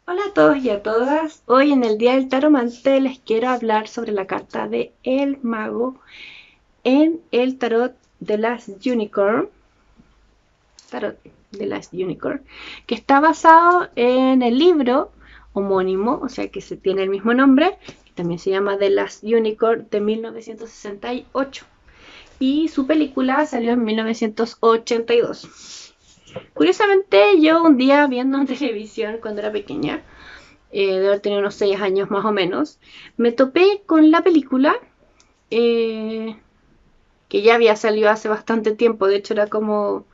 Hola a todos y a todas. Hoy en el Día del Taromante les quiero hablar sobre la carta de El Mago en el Tarot de las Unicorn. Tarot de las Unicorn, que está basado en el libro homónimo, o sea que se tiene el mismo nombre, que también se llama The Last Unicorn de 1968. Y su película salió en 1982. Curiosamente, yo un día viendo en televisión cuando era pequeña, de haber tenido unos 6 años más o menos, me topé con la película eh, que ya había salido hace bastante tiempo, de hecho era como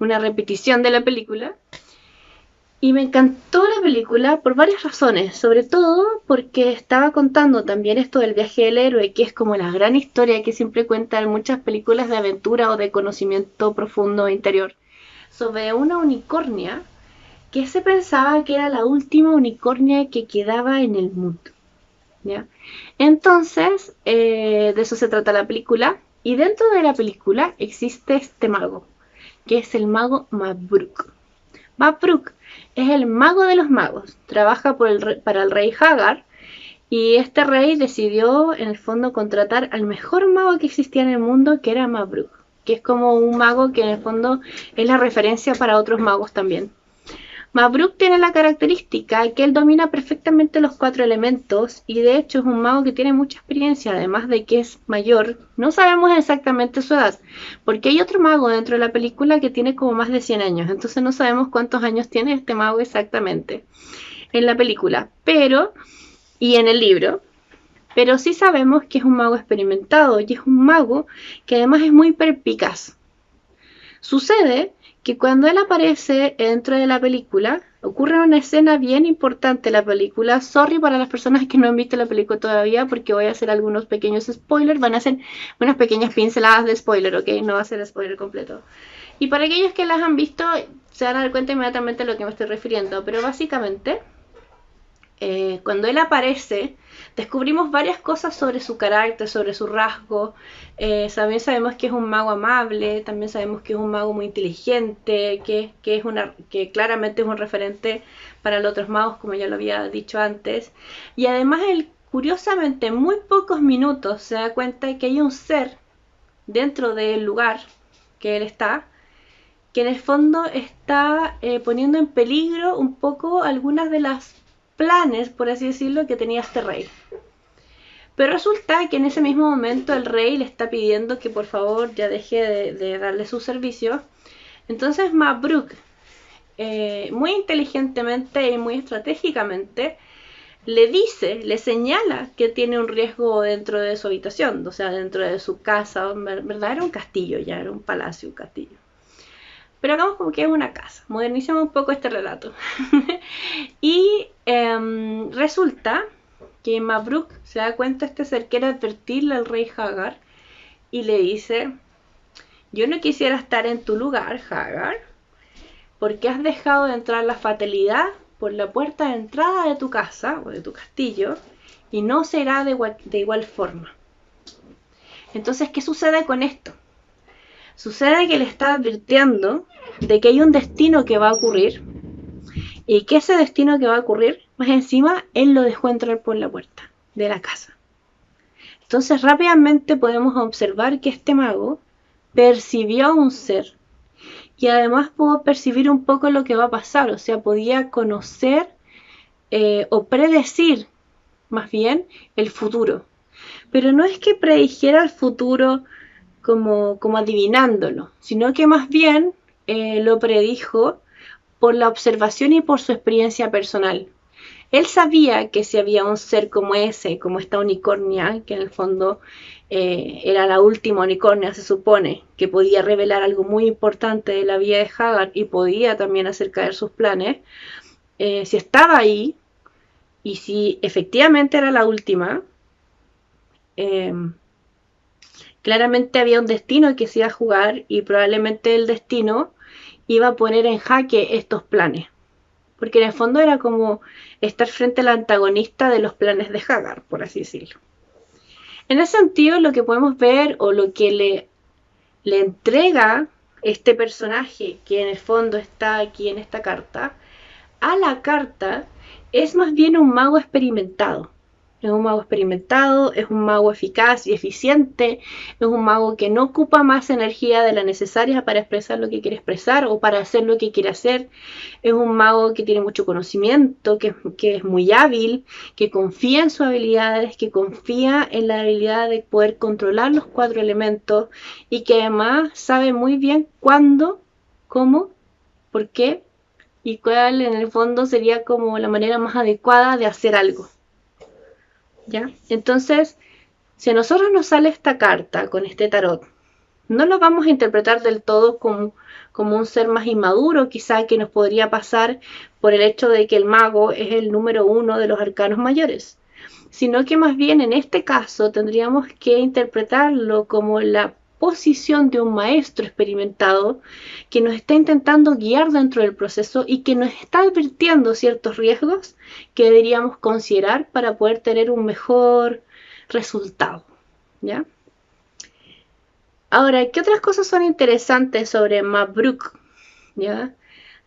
una repetición de la película. Y me encantó la película por varias razones, sobre todo porque estaba contando también esto del viaje del héroe, que es como la gran historia que siempre cuentan muchas películas de aventura o de conocimiento profundo e interior, sobre una unicornia que se pensaba que era la última unicornia que quedaba en el mundo. ¿Ya? Entonces, de eso se trata la película. Y dentro de la película existe este mago, que es el mago Mabruk. Mabruk es el mago de los magos. Trabaja para el rey Hagar. Y este rey decidió, en el fondo, contratar al mejor mago que existía en el mundo, que era Mabruk. Que es como un mago que, en el fondo, es la referencia para otros magos también. Mabruk tiene la característica que él domina perfectamente los 4 elementos y de hecho es un mago que tiene mucha experiencia, además de que es mayor. No sabemos exactamente su edad, porque hay otro mago dentro de la película que tiene como más de 100 años, entonces no sabemos cuántos años tiene este mago exactamente en la película, pero y en el libro. Pero sí sabemos que es un mago experimentado y es un mago que además es muy perspicaz. Sucede que cuando él aparece dentro de la película, ocurre una escena bien importante en la película. Sorry para las personas que no han visto la película todavía, porque voy a hacer algunos pequeños spoilers. Van a ser unas pequeñas pinceladas de spoiler, ¿ok? No va a ser spoiler completo. Y para aquellos que las han visto, se van a dar cuenta inmediatamente de lo que me estoy refiriendo. Pero básicamente, cuando él aparece, descubrimos varias cosas sobre su carácter, sobre su rasgo. También sabemos que es un mago amable, también sabemos que es un mago muy inteligente, que claramente es un referente para los otros magos, como ya lo había dicho antes. Y además él, curiosamente, en muy pocos minutos se da cuenta de que hay un ser dentro del lugar que él está, que en el fondo está poniendo en peligro un poco algunas de las planes, por así decirlo, que tenía este rey. Pero resulta que en ese mismo momento el rey le está pidiendo que por favor ya deje de darle sus servicios. Entonces Mabruk, muy inteligentemente y muy estratégicamente, le dice, le señala que tiene un riesgo dentro de su habitación, o sea, dentro de su casa, ¿verdad? Era un castillo ya, era un palacio, un castillo. Pero hagamos como que es una casa, modernicemos un poco este relato. Y resulta que Mabruk se da cuenta este ser quiere advertirle al rey Hagar y le dice: yo no quisiera estar en tu lugar, Hagar, porque has dejado de entrar la fatalidad por la puerta de entrada de tu casa o de tu castillo y no será de igual forma. Entonces, ¿qué sucede con esto? Sucede que le está advirtiendo de que hay un destino que va a ocurrir y que ese destino que va a ocurrir, más encima, él lo dejó entrar por la puerta de la casa. Entonces rápidamente podemos observar que este mago percibió a un ser y además pudo percibir un poco lo que va a pasar, o sea, podía conocer o predecir más bien el futuro. Pero no es que predijera el futuro como adivinándolo, sino que más bien lo predijo por la observación y por su experiencia personal. Él sabía que si había un ser como ese, como esta unicornia, que en el fondo era la última unicornia, se supone, que podía revelar algo muy importante de la vida de Hagar y podía también hacer caer sus planes, si estaba ahí y si efectivamente era la última, eh, claramente había un destino que se iba a jugar y probablemente el destino iba a poner en jaque estos planes. Porque en el fondo era como estar frente al antagonista de los planes de Hagar, por así decirlo. En ese sentido, lo que podemos ver o lo que le entrega este personaje que en el fondo está aquí en esta carta a la carta, es más bien un mago experimentado. Es un mago experimentado, es un mago eficaz y eficiente, es un mago que no ocupa más energía de la necesaria para expresar lo que quiere expresar o para hacer lo que quiere hacer. Es un mago que tiene mucho conocimiento, que es muy hábil, que confía en sus habilidades, que confía en la habilidad de poder controlar los 4 elementos y que además sabe muy bien cuándo, cómo, por qué y cuál en el fondo sería como la manera más adecuada de hacer algo. ¿Ya? Entonces, si a nosotros nos sale esta carta con este tarot, no lo vamos a interpretar del todo como un ser más inmaduro, quizá que nos podría pasar por el hecho de que el mago es el número 1 de los arcanos mayores, sino que más bien en este caso tendríamos que interpretarlo como la posición de un maestro experimentado que nos está intentando guiar dentro del proceso y que nos está advirtiendo ciertos riesgos que deberíamos considerar para poder tener un mejor resultado, ¿ya? Ahora, ¿qué otras cosas son interesantes sobre Mabrouk? ¿Ya?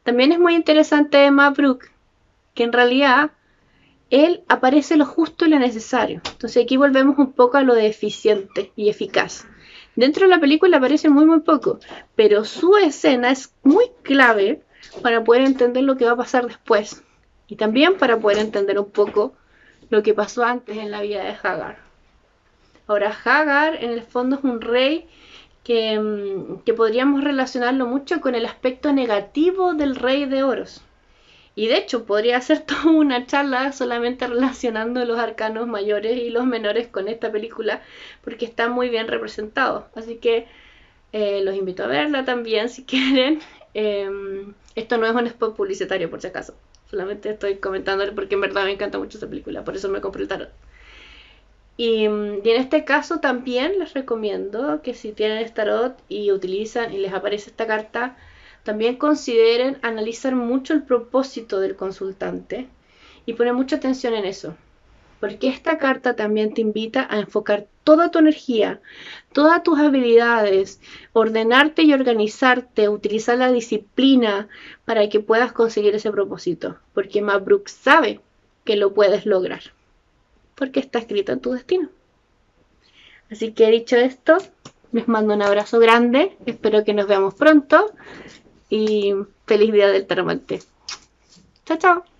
También es muy interesante de Mabrouk que en realidad él aparece lo justo y lo necesario. Entonces aquí volvemos un poco a lo de eficiente y eficaz. Dentro de la película aparece muy poco, pero su escena es muy clave para poder entender lo que va a pasar después. Y también para poder entender un poco lo que pasó antes en la vida de Hagar. Ahora, Hagar en el fondo es un rey que podríamos relacionarlo mucho con el aspecto negativo del rey de oros. Y de hecho podría ser toda una charla solamente relacionando los arcanos mayores y los menores con esta película, porque está muy bien representado. Así que los invito a verla también si quieren. Esto no es un spot publicitario por si acaso. Solamente estoy comentándole porque en verdad me encanta mucho esa película, por eso me compré el tarot. Y en este caso también les recomiendo que si tienen el tarot y utilizan y les aparece esta carta, también consideren analizar mucho el propósito del consultante y poner mucha atención en eso. Porque esta carta también te invita a enfocar toda tu energía, todas tus habilidades, ordenarte y organizarte, utilizar la disciplina para que puedas conseguir ese propósito. Porque Mabrouk sabe que lo puedes lograr. Porque está escrito en tu destino. Así que dicho esto, les mando un abrazo grande, espero que nos veamos pronto y feliz día del taromante. Chao, chao.